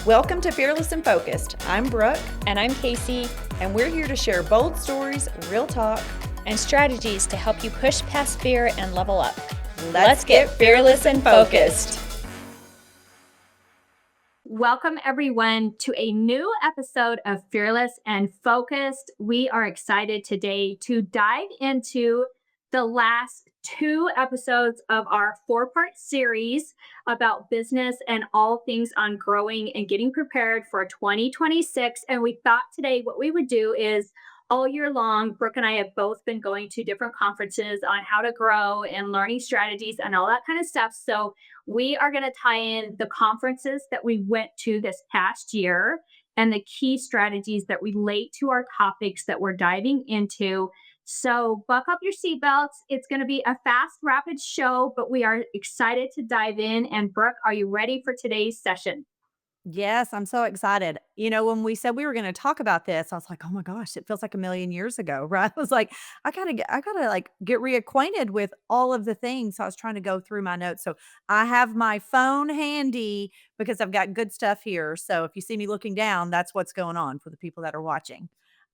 Welcome to Fearless and Focused. I'm Brooke, And I'm Casey, and we're here to share bold stories, real talk, and strategies to help you push past fear and level up. Let's get fearless and focused. Welcome, everyone, to a new episode of Fearless and Focused. We are excited today to dive into the last two episodes of our four-part series about business and all things on growing and getting prepared for 2026. And we thought today what we would do is all year long, Brooke and I have both been going to different conferences on how to grow and learning strategies and all that kind of stuff. So we are going to tie in the conferences that we went to this past year and the key strategies that relate to our topics that we're diving into. So, buck up your seatbelts. It's going to be a fast, rapid show, but we are excited to dive in. And, Brooke, are you ready for today's session? Yes, I'm so excited. When we said we were going to talk about this, I was like, "Oh my gosh, it feels like a million years ago," right? I was like, I gotta like get reacquainted with all of the things. So I was trying to go through my notes. So I have my phone handy because I've got good stuff here. So if you see me looking down, that's what's going on for the people that are watching.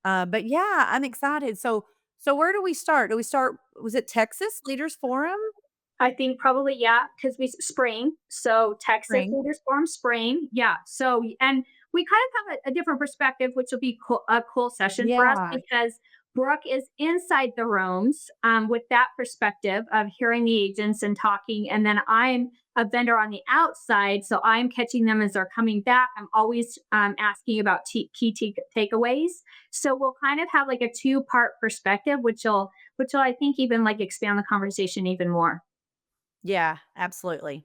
But yeah, I'm excited. So where do we start? Do we start? Was it Texas Leaders Forum? I think probably, yeah, because we spring. So Texas Spring. Leaders Forum spring. Yeah. So, and we kind of have a different perspective, which will be a cool session for us Yeah. because Brooke is inside the rooms with that perspective of hearing the agents and talking. And then I'm a vendor on the outside. So I'm catching them as they're coming back. I'm always asking about key takeaways. So we'll kind of have like a two-part perspective, which will I think even like expand the conversation even more. Yeah, absolutely.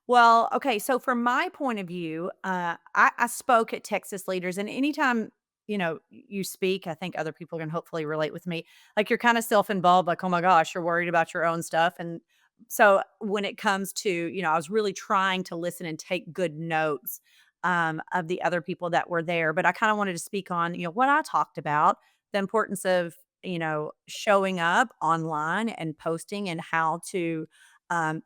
Well, okay, so from my point of view, I spoke at Texas Leaders, and anytime you speak, I think other people can hopefully relate with me. Like you're kind of self-involved, like, oh my gosh, you're worried about your own stuff. And so when it comes to, I was really trying to listen and take good notes of the other people that were there. But I kind of wanted to speak on, what I talked about, the importance of, showing up online and posting and how to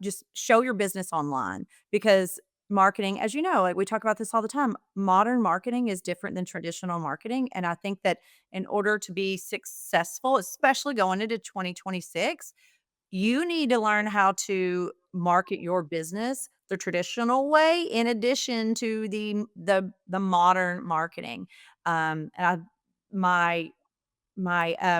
just show your business online because marketing, as you know, like we talk about this all the time, modern marketing is different than traditional marketing. And I think that in order to be successful, especially going into 2026, you need to learn how to market your business the traditional way in addition to the modern marketing. And my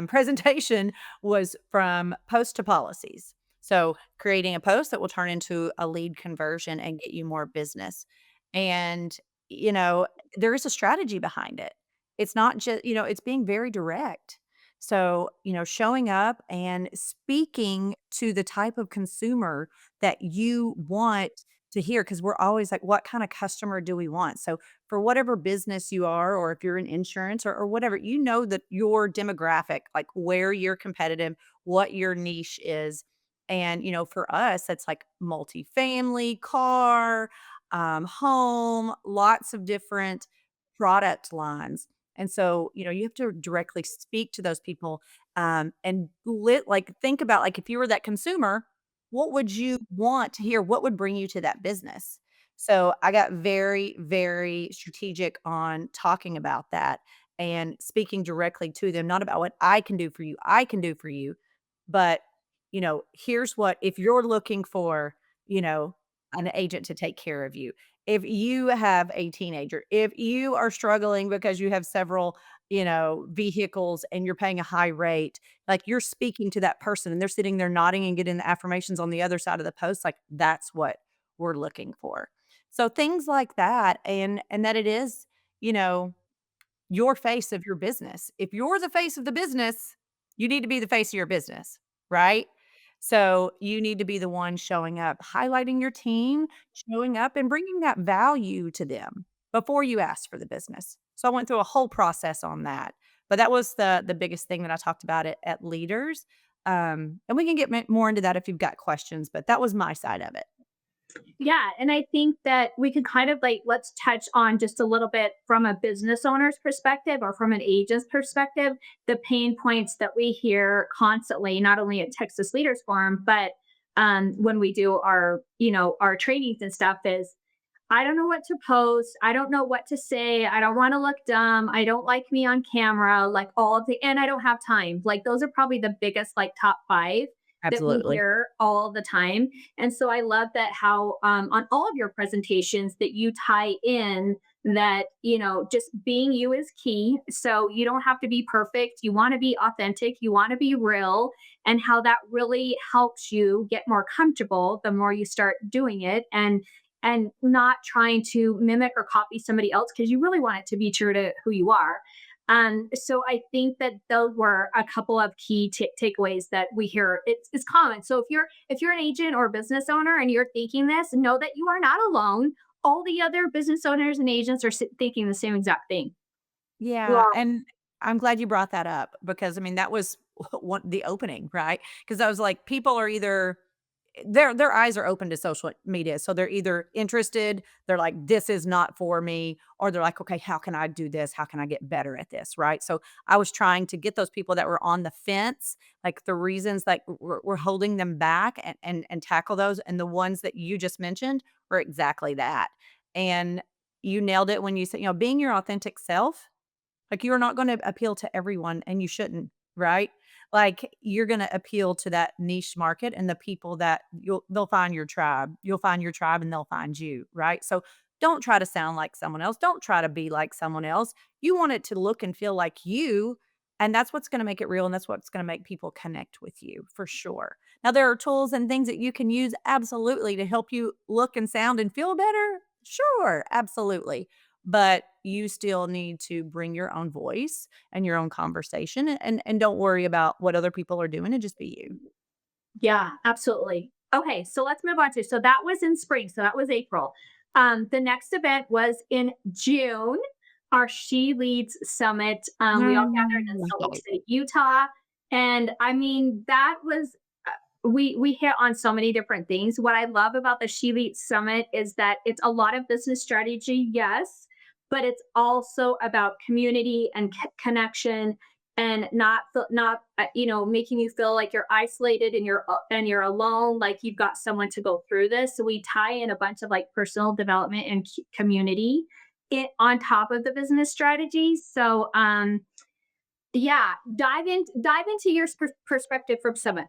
presentation was from post to policies. So creating a post that will turn into a lead conversion and get you more business. And, you know, there is a strategy behind it. It's not just, it's being very direct. So, showing up and speaking to the type of consumer that you want to hear, because we're always like, what kind of customer do we want? So for whatever business you are, or if you're in insurance or whatever, that your demographic, like where you're competitive, what your niche is. And, for us, that's like multifamily, car, home, lots of different product lines. And so, you have to directly speak to those people and like think about like if you were that consumer, what would you want to hear? What would bring you to that business? So I got very, very strategic on talking about that and speaking directly to them, not about what I can do for you, but here's what if you're looking for, you know, an agent to take care of you. If you have a teenager, if you are struggling because you have several, vehicles and you're paying a high rate, like you're speaking to that person and they're sitting there nodding and getting the affirmations on the other side of the post, like that's what we're looking for. So things like that and that it is, you know, your face of your business. If you're the face of the business, you need to be the face of your business, right? So you need to be the one showing up, highlighting your team, showing up and bringing that value to them before you ask for the business. So I went through a whole process on that. But that was the biggest thing that I talked about at leaders. And we can get more into that if you've got questions, but that was my side of it. Yeah. And I think that we could kind of like, let's touch on just a little bit from a business owner's perspective or from an agent's perspective, the pain points that we hear constantly, not only at Texas Leaders Forum, but when we do our, our trainings and stuff is I don't know what to post. I don't know what to say. I don't want to look dumb. I don't like me on camera, like all of the, and I don't have time. Like those are probably the biggest, like top five that we Absolutely. hear all the time. And so I love that how on all of your presentations that you tie in that, just being you is key. So you don't have to be perfect. You want to be authentic. You want to be real, and how that really helps you get more comfortable the more you start doing it. And not trying to mimic or copy somebody else because you really want it to be true to who you are. So I think that those were a couple of key takeaways that we hear. It's common. So if you're an agent or a business owner and you're thinking this, know that you are not alone. All the other business owners and agents are thinking the same exact thing. Yeah, Well, and I'm glad you brought that up because, I mean, that was one the opening, right? Because I was like, people are either their eyes are open to social media, so they're either interested, they're like, "This is not for me," or they're like, "Okay, how can I do this? How can I get better at this?" Right? So, I was trying to get those people that were on the fence, like, the reasons, like, were holding them back and tackle those, and the ones that you just mentioned were exactly that, and you nailed it when you said, being your authentic self, like, you're not gonna appeal to everyone, and you shouldn't, right? Like, you're gonna appeal to that niche market and the people that they'll find your tribe. You'll find your tribe, and they'll find you, right? So, don't try to sound like someone else. Don't try to be like someone else. You want it to look and feel like you, and that's what's gonna make it real, and that's what's gonna make people connect with you, for sure. Now, there are tools and things that you can use absolutely to help you look and sound and feel better. Sure, absolutely. But you still need to bring your own voice and your own conversation, and don't worry about what other people are doing, and just be you. yeah, absolutely. Okay, so let's move on to, so that was in spring, so that was April. The next event was in June, our She Leads Summit. We all gathered in Salt Lake Right. City, Utah, and I mean that was we hit on so many different things. What I love about the She Leads Summit is that it's a lot of business strategy, yes, but it's also about community and connection, and not making you feel like you're isolated and you're alone, like you've got someone to go through this. So we tie in a bunch of like personal development and community it on top of the business strategies. So yeah, dive into your perspective from Summit.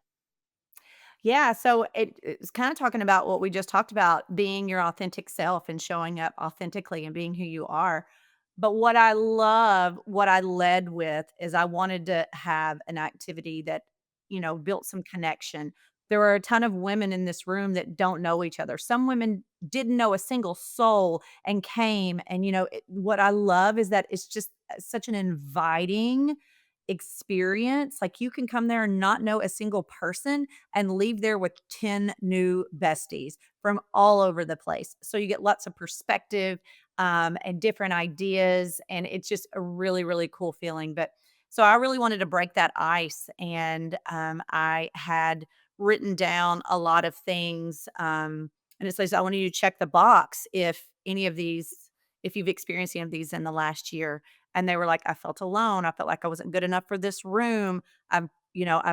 Yeah, so it's kinda talking about what we just talked about, being your authentic self and showing up authentically and being who you are. But what I led with is I wanted to have an activity that, built some connection. There were a ton of women in this room that don't know each other. Some women didn't know a single soul and came, and, what I love is that it's just, such an inviting experience. Like, you can come there and not know a single person and leave there with 10 new besties from all over the place. So you get lots of perspective, and different ideas, and it's just a really, really cool feeling. But so I really wanted to break that ice, and I had written down a lot of things, and it says I wanted you to check the box if you've experienced any of these in the last year. And they were like, I felt alone. I felt like I wasn't good enough for this room. I've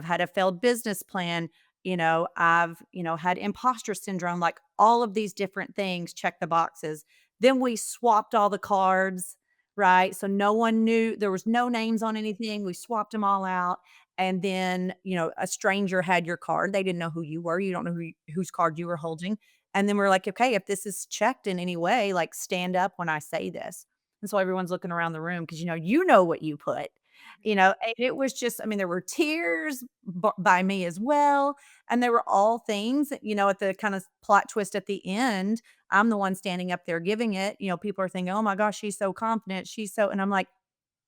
had a failed business plan. I've, had imposter syndrome, like all of these different things, check the boxes. Then we swapped all the cards, right? So no one knew, there was no names on anything. We swapped them all out. And then, a stranger had your card. They didn't know who you were. You don't know whose card you were holding. And then we're like, okay, if this is checked in any way, like, stand up when I say this. And so everyone's looking around the room because, you know what you put, and it was just, I mean, there were tears by me as well. And there were all things, at the kind of plot twist at the end, I'm the one standing up there giving it. People are thinking, oh my gosh, she's so confident. And I'm like,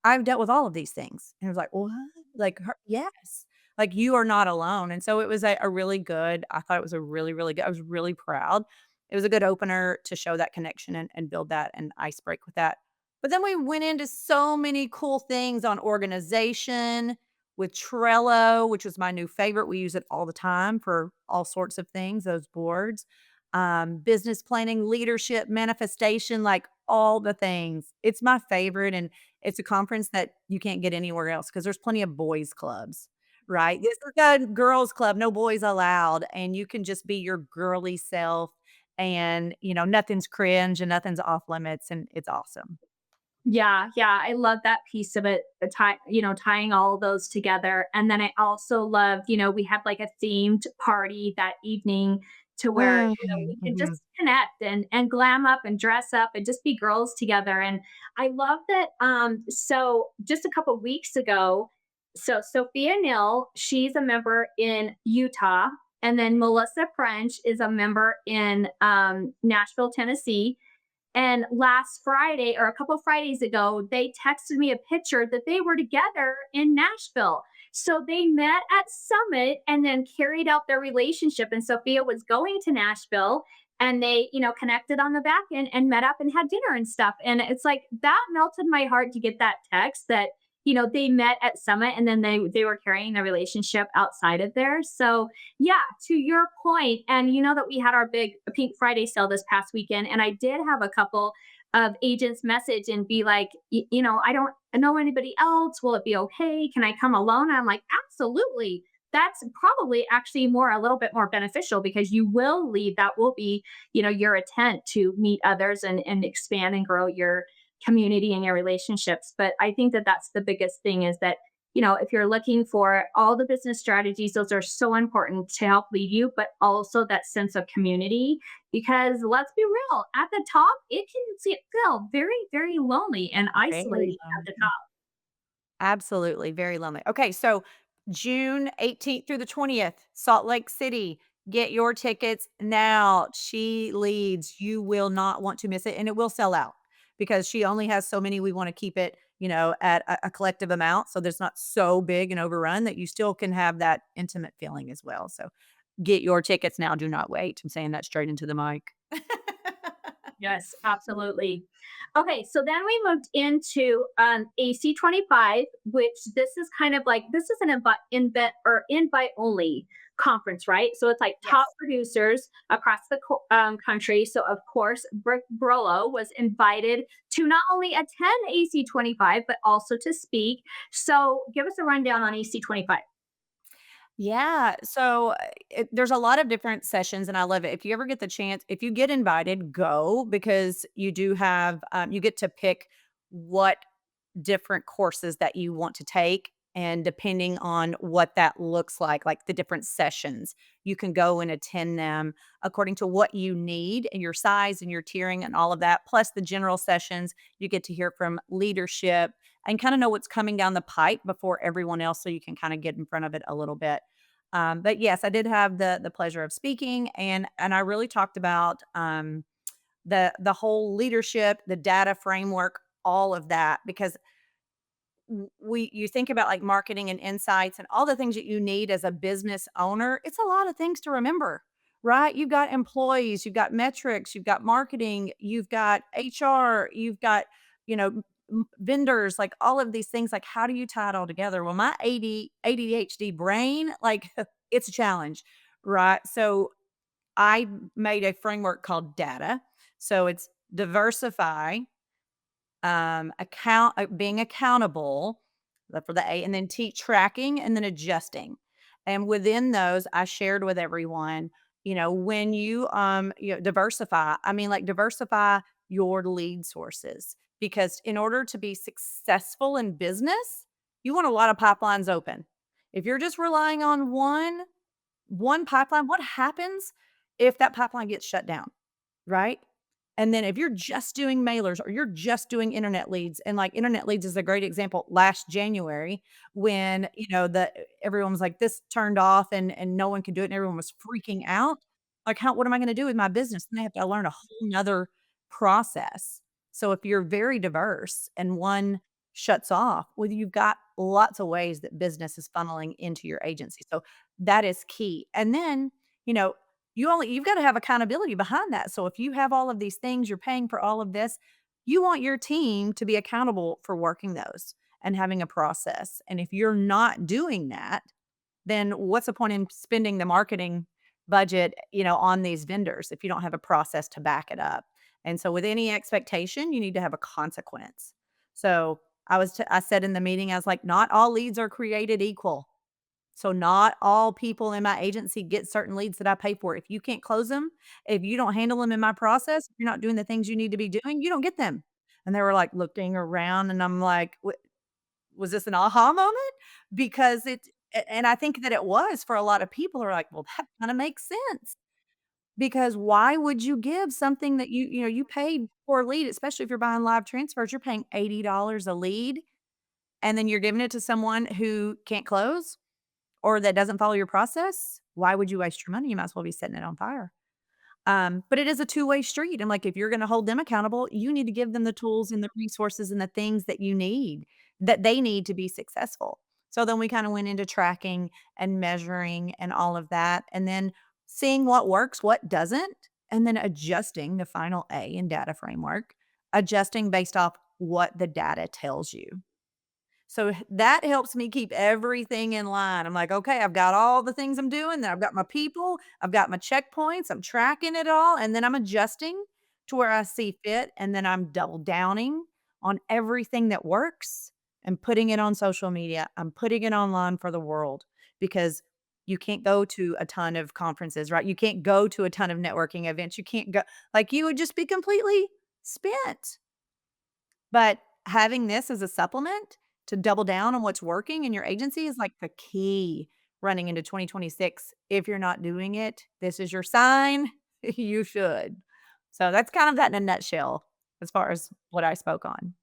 I've dealt with all of these things. And it was like, "What?" Like, her yes. Like, you are not alone. And so it was a really good, I thought it was a really, really good, I was really proud. It was a good opener to show that connection and build that and ice break with that. But then we went into so many cool things on organization with Trello, which was my new favorite. We use it all the time for all sorts of things, those boards. Business planning, leadership, manifestation, like all the things. It's my favorite. And it's a conference that you can't get anywhere else because there's plenty of boys clubs, right? This is a girls club, no boys allowed, and you can just be your girly self and, nothing's cringe and nothing's off limits, and it's awesome. Yeah, yeah, I love that piece of it, tying all those together. And then I also love, we had like a themed party that evening to where, Mm, we can mhm. just connect and glam up and dress up and just be girls together. And I love that. So just a couple weeks ago, so Sophia Nill, she's a member in Utah, and then Melissa French is a member in Nashville, Tennessee. And last Friday or a couple of Fridays ago, they texted me a picture that they were together in Nashville. So they met at Summit and then carried out their relationship. And Sophia was going to Nashville and they, connected on the back end and met up and had dinner and stuff. And it's like that melted my heart to get that text that, they met at Summit and then they were carrying their relationship outside of there. So yeah, to your point, and you know that we had our big Pink Friday sale this past weekend, and I did have a couple of agents message and be like, I don't know anybody else. Will it be okay? Can I come alone? I'm like, absolutely. That's probably actually a little bit more beneficial because you will leave. That will be, your intent to meet others and expand and grow your community and your relationships. But I think that that's the biggest thing is that if you're looking for all the business strategies, those are so important to help lead you, but also that sense of community. Because let's be real, at the top, it can feel very, very lonely and Very isolating at the lonely. top. Absolutely, very lonely. Okay, so June 18th through the 20th, Salt Lake City. Get your tickets now. She leads. You will not want to miss it, and it will sell out because she only has so many. We want to keep it, at a collective amount so that it's not so big and overrun that you still can have that intimate feeling as well. So get your tickets now. Do not wait. I'm saying that straight into the mic. Yes, absolutely. Okay, so then we moved into AC 25, which this is kind of like this is an invite only conference, right? So it's like top Yes. producers across the country. So of course, Brick Brolo was invited to not only attend AC 25 but also to speak. So give us a rundown on AC 25. Yeah, so, there's a lot of different sessions, and I love it. If you ever get the chance if you get invited, go because you do have, you get to pick what different courses that you want to take, and depending on what that looks like the different sessions, you can go and attend them according to what you need and your size and your tiering and all of that, plus the general sessions, you get to hear from leadership and kinda know what's coming down the pipe before everyone else so you can kinda get in front of it a little bit. But yes, I did have the pleasure of speaking, and I really talked about, the whole leadership, the data framework, all of that because we you think about like marketing and insights and all the things that you need as a business owner, it's a lot of things to remember, right? You've got employees, you've got metrics, you've got marketing, you've got HR, you've got, vendors, like all of these things. Like, how do you tie it all together? Well, my ADHD brain, like, it's a challenge, right? So I made a framework called data. So it's diversify, being accountable, for the A, and then tracking and then adjusting. And within those, I shared with everyone, when diversify, I mean, like, diversify your lead sources because in order to be successful in business, you want a lot of pipelines open. If you're just relying on one pipeline, what happens if that pipeline gets shut down? Right? And then if you're just doing mailers or you're just doing internet leads, and like internet leads is a great example last January when, everyone was like, this turned off and no one could do it and everyone was freaking out. Like, what am I going to do with my business? And they have to learn a whole nother process. So if you're very diverse and one shuts off, well, you've got lots of ways that business is funneling into your agency. So that is key. And then, you know, you've gotta have accountability behind that. So if you have all of these things, you're paying for all of this, you want your team to be accountable for working those and having a process. And if you're not doing that, then what's the point in spending the marketing budget, on these vendors if you don't have a process to back it up? And so with any expectation, you need to have a consequence. So I said in the meeting, I was like, not all leads are created equal. So not all people in my agency get certain leads that I pay for. If you can't close them, if you don't handle them in my process, if you're not doing the things you need to be doing, you don't get them." And they were, like, looking around, and I'm like, was this an aha moment?" Because and I think that it was for a lot of people are like, "Well, that kinda makes sense." Because why would you give something that you paid for a lead, especially if you're buying live transfers, you're paying $80 a lead, and then you're giving it to someone who can't close or that doesn't follow your process? Why would you waste your money? You might as well be setting it on fire. But it is a two-way street. And like, if you're gonna hold them accountable, you need to give them the tools and the resources and the things that you need, that they need to be successful. So then we kinda went into tracking and measuring and all of that, and then seeing what works, what doesn't, and then adjusting the final A in data framework, adjusting based off what the data tells you. So that helps me keep everything in line. I'm like, "Okay, I've got all the things I'm doing, then I've got my people, I've got my checkpoints, I'm tracking it all, and then I'm adjusting to where I see fit, and then I'm double downing on everything that works and putting it on social media. I'm putting it online for the world because you can't go to a ton of conferences, right? You can't go to a ton of networking events. You can't go like, you would just be completely spent. But having this as a supplement to double down on what's working in your agency is like the key running into 2026. If you're not doing it, this is your sign. You should. So that's kind of that in a nutshell as far as what I spoke on.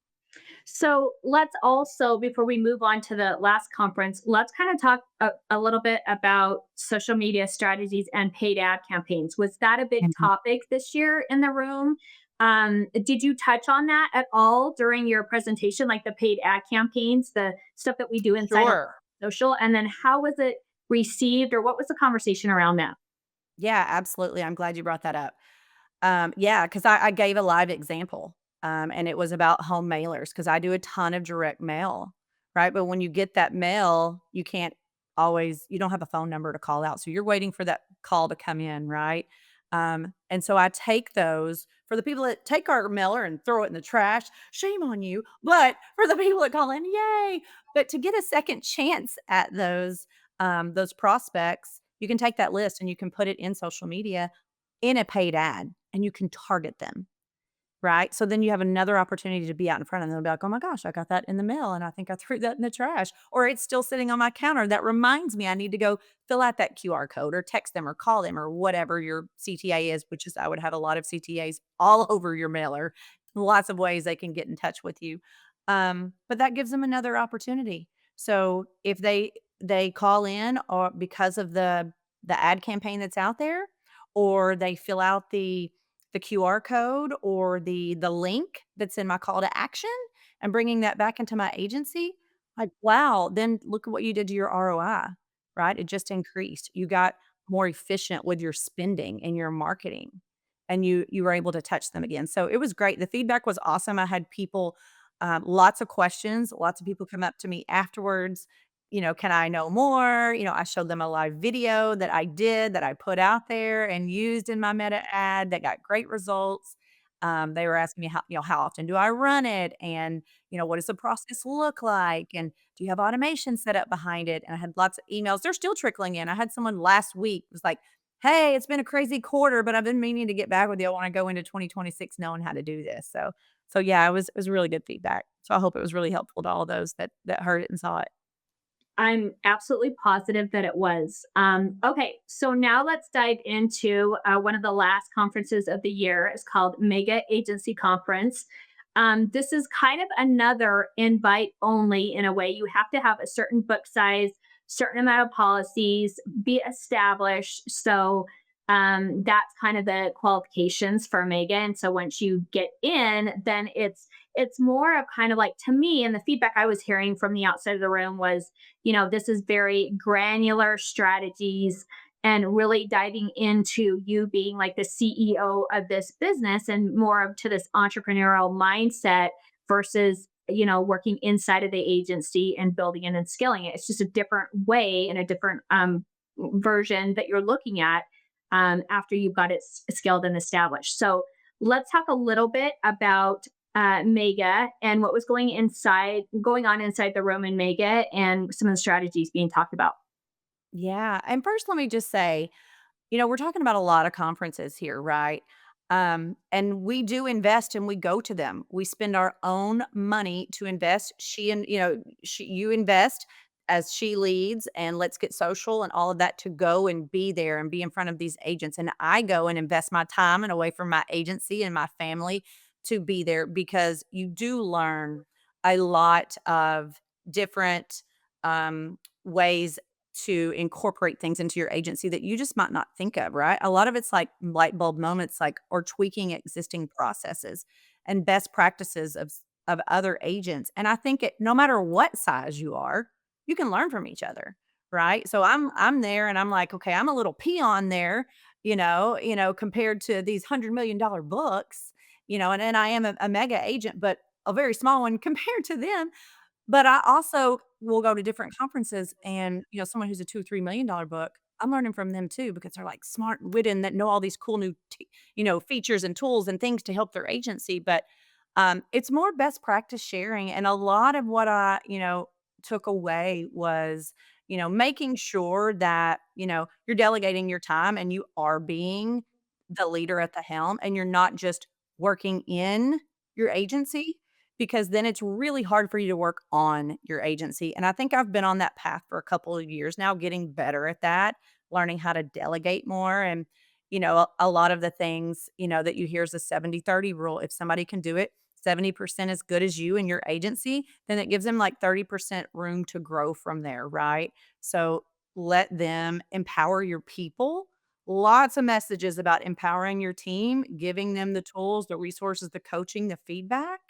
So let's also, before we move on to the last conference, let's kind of talk a little bit about social media strategies and paid ad campaigns. Was that a big Mhm. topic this year in the room? Did you touch on that at all during your presentation, like the paid ad campaigns, the stuff that we do inside of Sure. social? And then how was it received, or what was the conversation around that? Yeah, absolutely. I'm glad you brought that up. Yeah, because I gave a live example, and it was about home mailers because I do a ton of direct mail, right? But when you get that mail, you can't always you don't have a phone number to call out, so you're waiting for that call to come in, right? And so I take those for the people that take our mailer and throw it in the trash, shame on you, but for the people that call in, yay! But to get a second chance at those prospects, you can take that list and you can put it in social media in a paid ad, and you can target them, right? So then you have another opportunity to be out in front of them and be like, "Oh my gosh, I got that in the mail and I think I threw that in the trash," or it's still sitting on my counter. That reminds me I need to go fill out that QR code or text them or call them or whatever your CTA is, which is I would have a lot of CTAs all over your mailer. Lots of ways they can get in touch with you. But that gives them another opportunity. So if they call in or because of the ad campaign that's out there, or they fill out the QR code or the link that's in my call to action and bringing that back into my agency, like, wow, then look at what you did to your ROI, right? It just increased. You got more efficient with your spending and your marketing, and you were able to touch them again. So it was great. The feedback was awesome. I had people, lots of questions, lots of people come up to me afterwards. Can I know more? I showed them a live video that I did that I put out there and used in my meta ad that got great results. They were asking me how often do I run it? And, what does the process look like? And do you have automation set up behind it? And I had lots of emails. They're still trickling in. I had someone last week was like, "Hey, it's been a crazy quarter, but I've been meaning to get back with you. I want to go into 2026 knowing how to do this." So yeah, it was really good feedback. So I hope it was really helpful to all those that heard it and saw it. I'm absolutely positive that it was. Okay, so now let's dive into one of the last conferences of the year. It's called Mega Agency Conference. This is kind of another invite only in a way. You have to have a certain book size, certain amount of policies, be established. So that's kind of the qualifications for Mega. And so once you get in, then it's more of kind of like, to me, and the feedback I was hearing from the outside of the room was, this is very granular strategies and really diving into you being like the CEO of this business and more of to this entrepreneurial mindset versus, working inside of the agency and building it and scaling it. It's just a different way and a different version that you're looking at after you've got it scaled and established. So let's talk a little bit about Mega and what was going on inside the room in Mega and some of the strategies being talked about. Yeah, and first, let me just say, we're talking about a lot of conferences here, right? And we do invest and we go to them. We spend our own money to invest. You invest as she leads and Let's Get Social and all of that to go and be there and be in front of these agents. And I go and invest my time and away from my agency and my family to be there because you do learn a lot of different ways to incorporate things into your agency that you just might not think of, right? A lot of it's like light bulb moments, like or tweaking existing processes and best practices of other agents. And I think no matter what size you are, you can learn from each other, right? So I'm there and I'm like, okay, I'm a little peon there, compared to these $100 million books, and I am a mega agent, but a very small one compared to them. But I also will go to different conferences and, someone who's a 2 or $3 million book, I'm learning from them too because they're, like, smart and witty and that know all these cool new features and tools and things to help their agency, but, it's more best practice sharing, and a lot of what I, took away was, making sure that, you're delegating your time and you are being the leader at the helm and you're not just working in your agency, because then it's really hard for you to work on your agency, and I think I've been on that path for a couple of years now, getting better at that, learning how to delegate more, and, a lot of the things, that you hear is a 70-30 rule. If somebody can do it 70% as good as you in your agency, then it gives them, like, 30% room to grow from there, right? So, let them empower your people. Lots of messages about empowering your team, giving them the tools, the resources, the coaching, the feedback,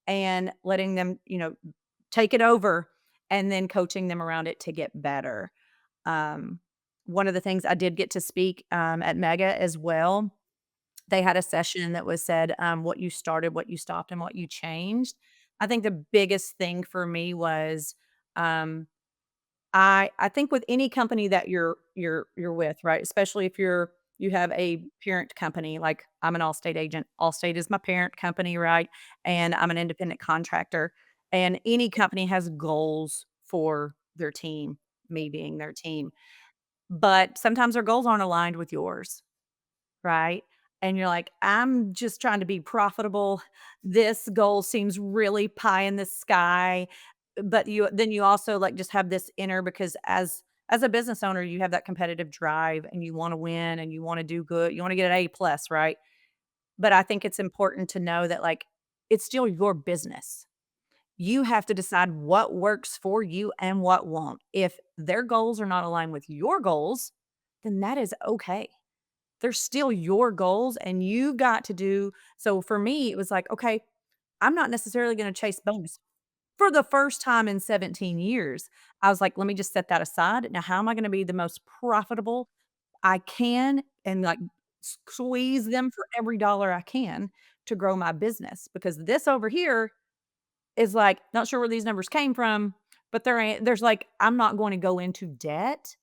and letting them, take it over and then coaching them around it to get better. Um, One of the things I did get to speak, at Mega as well, they had a session that was said, what you started, what you stopped, and what you changed. I think the biggest thing for me was, um I think with any company that you're with, right? Especially if you have a parent company, like I'm an Allstate agent. Allstate is my parent company, right? And I'm an independent contractor. And any company has goals for their team, me being their team. But sometimes their goals aren't aligned with yours. Right? And you're like, "I'm just trying to be profitable. This goal seems really pie in the sky." But you also, like, just have this inner because as a business owner, you have that competitive drive and you wanna win and you wanna do good. You wanna get an A plus, right? But I think it's important to know that, like, it's still your business. You have to decide what works for you and what won't. If their goals are not aligned with your goals, then that is okay. They're still your goals and you got to do so for me, it was like, okay, I'm not necessarily gonna chase bonus. For the first time in 17 years, I was like, let me just set that aside. Now, how am I gonna be the most profitable I can and like squeeze them for every dollar I can to grow my business? Because this over here is like, not sure where these numbers came from, but there's like, I'm not going to go into debt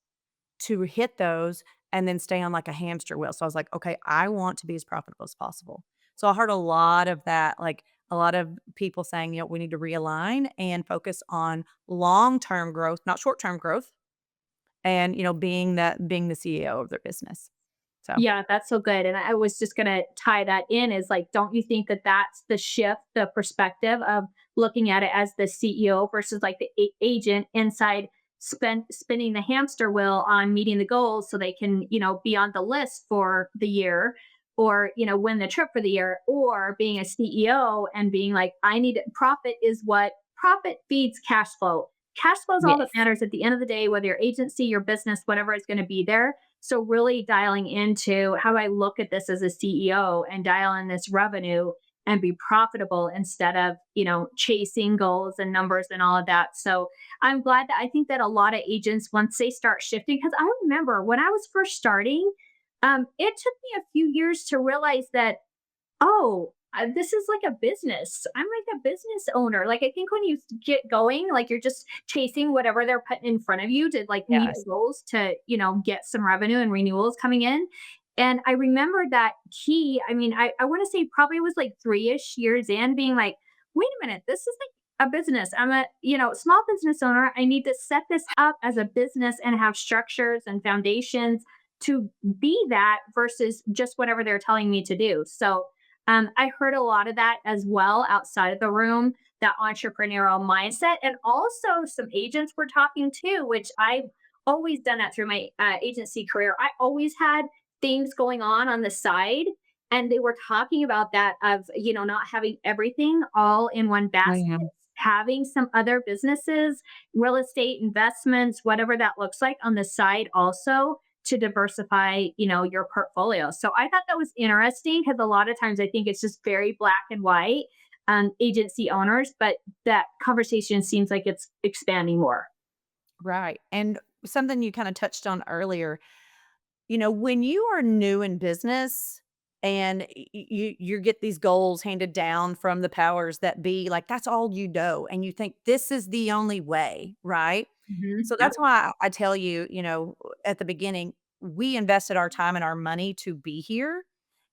to hit those and then stay on like a hamster wheel. So I was like, "Okay, I want to be as profitable as possible." So I heard a lot of that, like a lot of people saying, we need to realign and focus on long-term growth, not short-term growth, and, being the CEO of their business. So, Yeah, that's so good. And I was just going to tie that in is like, don't you think that that's the shift, the perspective of looking at it as the CEO versus like the agent inside spinning the hamster wheel on meeting the goals so they can, be on the list for the year or, win the trip for the year or being a CEO and being like, I need profit is what profit feeds cash flow. Cash flow is all that yes. matters at the end of the day, whether your agency, your business, whatever is going to be there. So really dialing into how do I look at this as a CEO and dial in this revenue and be profitable instead of, chasing goals and numbers and all of that. So I'm glad that I think that a lot of agents, once they start shifting, because I remember when I was first starting, it took me a few years to realize that oh, this is like a business. I'm like a business owner. Like, I think when you get going, like you're just chasing whatever they're putting in front of you to like meet Yes. goals to, get some revenue and renewals coming in. And I remember that key. I mean, I want to say probably was like 3-ish years in being like, wait a minute, this is like a business. I'm a, small business owner. I need to set this up as a business and have structures and foundations to be that versus just whatever they're telling me to do. So I heard a lot of that as well outside of the room, that entrepreneurial mindset. And also some agents were talking too, which I've always done that through my agency career. I always had things going on the side, and they were talking about that of, not having everything all in one basket, Mhm. having some other businesses, real estate investments, whatever that looks like on the side also, to diversify, your portfolio. So I thought that was interesting because a lot of times I think it's just very black and white, agency owners, but that conversation seems like it's expanding more. Right, and something you kinda touched on earlier, when you are new in business and you get these goals handed down from the powers that be, like, that's all you know, and you think this is the only way, right? So Yep. that's why I tell you, at the beginning, we invested our time and our money to be here,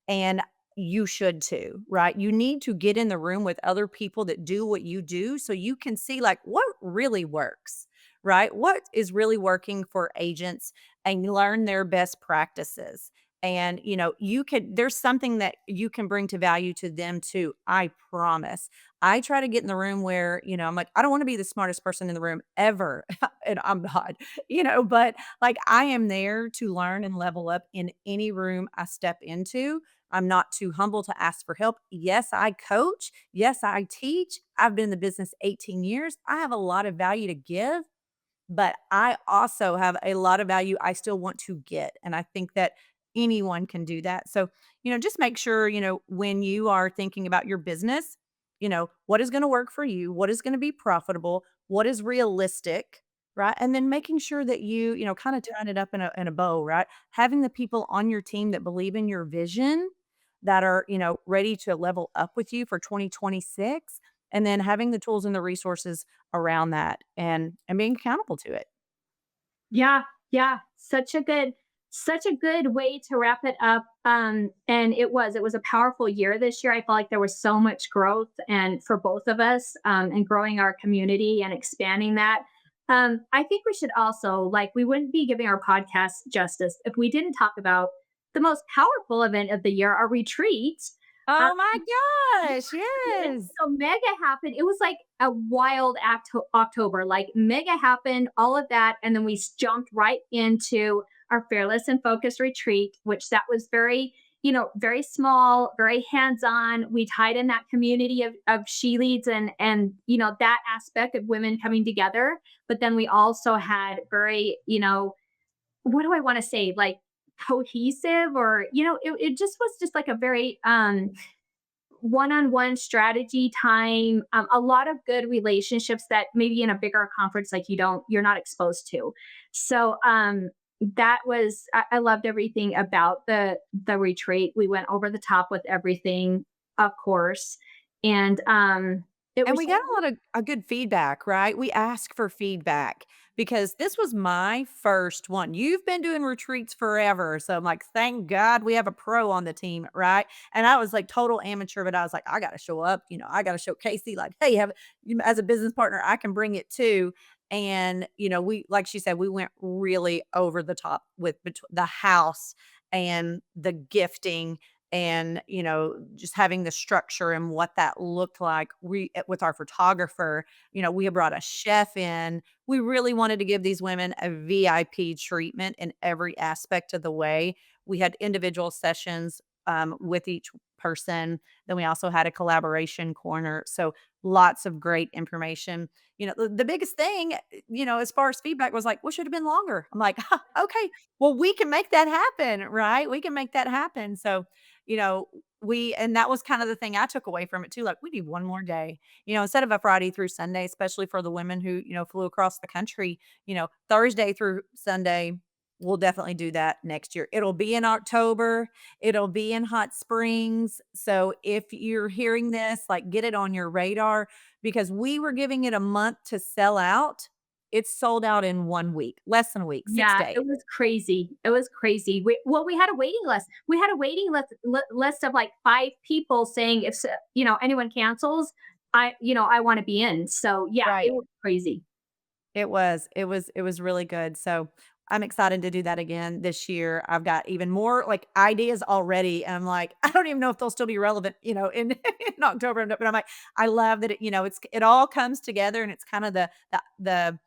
and you should too, right? You need to get in the room with other people that do what you do so you can see like what really works, right? What is really working for agents and learn their best practices. And you can there's something that you can bring to value to them too. I promise. I try to get in the room where, I'm like, I don't want to be the smartest person in the room ever. And I'm not, but like I am there to learn and level up in any room I step into. I'm not too humble to ask for help. Yes, I coach. Yes, I teach. I've been in the business 18 years. I have a lot of value to give, but I also have a lot of value I still want to get. And I think that anyone can do that. So, just make sure, when you are thinking about your business, what is going to work for you, what is going to be profitable, what is realistic, right? And then making sure that kind of tying it up in a bow, right? Having the people on your team that believe in your vision, that are, ready to level up with you for 2026, and then having the tools and the resources around that and being accountable to it. Yeah, yeah, such a good way to wrap it up. And it was a powerful year this year. I felt like there was so much growth, and for both of us, and growing our community and expanding that. I think we should also, like, we wouldn't be giving our podcast justice if we didn't talk about the most powerful event of the year, our retreat. Um, Oh my gosh, yes. so mega happened. It was like a wild October. Like mega happened, all of that, and then we jumped right into our fearless and focused retreat, which that was very, very small, very hands-on. We tied in that community of she leads, and that aspect of women coming together. But then we also had very, what do I want to say, like cohesive, or it just was just like a very one-on-one strategy time, a lot of good relationships that maybe in a bigger conference like you're not exposed to. So that was, I loved everything about the retreat. We went over the top with everything, of course. And it And was we got a lot of good feedback, right? We asked for feedback because this was my first one. You've been doing retreats forever. So I'm like, thank God we have a pro on the team, right? And I was like total amateur, but I was like, I got to show up. I got to show Casey, like, hey, as a business partner, I can bring it too. And, like she said, we went really over the top with the house and the gifting and just having the structure and what that looked like with our photographer. We had brought a chef in. We really wanted to give these women a VIP treatment in every aspect of the way. We had individual sessions with each person. Then we also had a collaboration corner, so lots of great information. The biggest thing, as far as feedback, was like, "What should have been longer?" I'm like, okay, well, we can make that happen, right? We can make that happen. So you know, and that was kind of the thing I took away from it too. Like, we need one more day, instead of a Friday through Sunday, especially for the women who, flew across the country, Thursday through Sunday. We'll definitely do that next year. It'll be in October. It'll be in Hot Springs. So if you're hearing this, like, get it on your radar because we were giving it a month to sell out. It's sold out in 1 week, less than a week, 6 days. it was crazy. It was crazy. We had a waiting list. We had a waiting list of like five people saying if anyone cancels, I want to be in. So yeah, Right. it was crazy. It was really good. So I'm excited to do that again this year. I've got even more like ideas already. And I'm like, I don't even know if they'll still be relevant, in, in October. But I'm like, I love that it all comes together and it's kind of the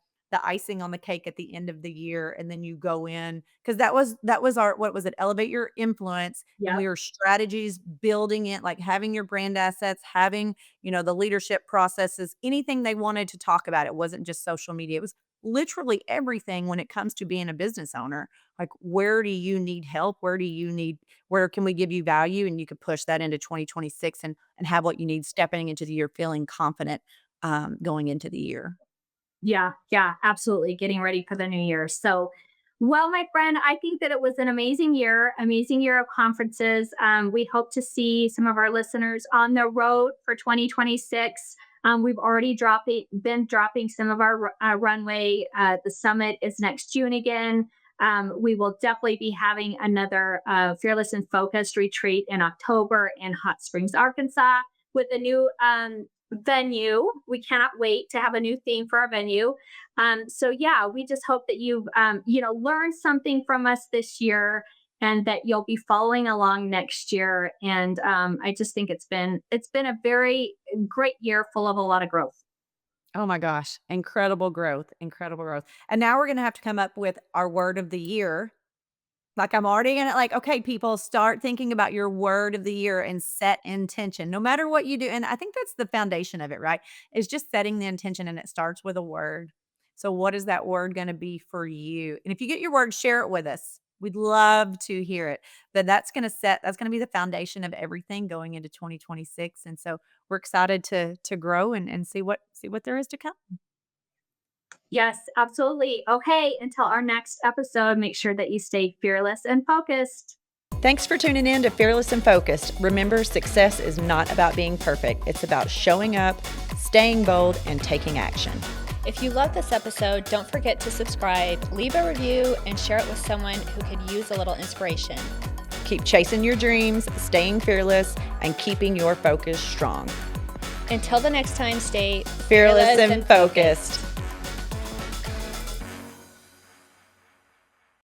icing on the cake at the end of the year. And then you go in because that was our what was it? Elevate your influence. And Yep. we were strategies building it, like having your brand assets, having the leadership processes, anything they wanted to talk about. It wasn't just social media. It was literally everything when it comes to being a business owner. Like, where do you need help? Where can we give you value? And you could push that into 2026 and have what you need stepping into the year, feeling confident going into the year. Yeah, yeah, absolutely. Getting ready for the new year. So, well, my friend, I think that it was an amazing year of conferences. We hope to see some of our listeners on the road for 2026. We've already been dropping some of our runway. The summit is next June again. We will definitely be having another Fearless and Focused retreat in October in Hot Springs, Arkansas, with a new venue. We cannot wait to have a new theme for our venue. So yeah, we just hope that you've learned something from us this year and that you'll be following along next year. And I just think it's been a very great year full of a lot of growth. Oh my gosh, incredible growth, incredible growth. And now we're going to have to come up with our word of the year. Like, I'm already gonna like, okay, people, start thinking about your word of the year and set intention no matter what you do. And I think that's the foundation of it, right? Is just setting the intention and it starts with a word. So, what is that word gonna be for you? And if you get your word, share it with us. We'd love to hear it. But that's gonna be the foundation of everything going into 2026. And so we're excited to grow and see what there is to come. Yes, absolutely. Okay, until our next episode, make sure that you stay fearless and focused. Thanks for tuning in to Fearless and Focused. Remember, success is not about being perfect. It's about showing up, staying bold, and taking action. If you love this episode, don't forget to subscribe, leave a review, and share it with someone who could use a little inspiration. Keep chasing your dreams, staying fearless, and keeping your focus strong. Until the next time, stay Fearless and focused.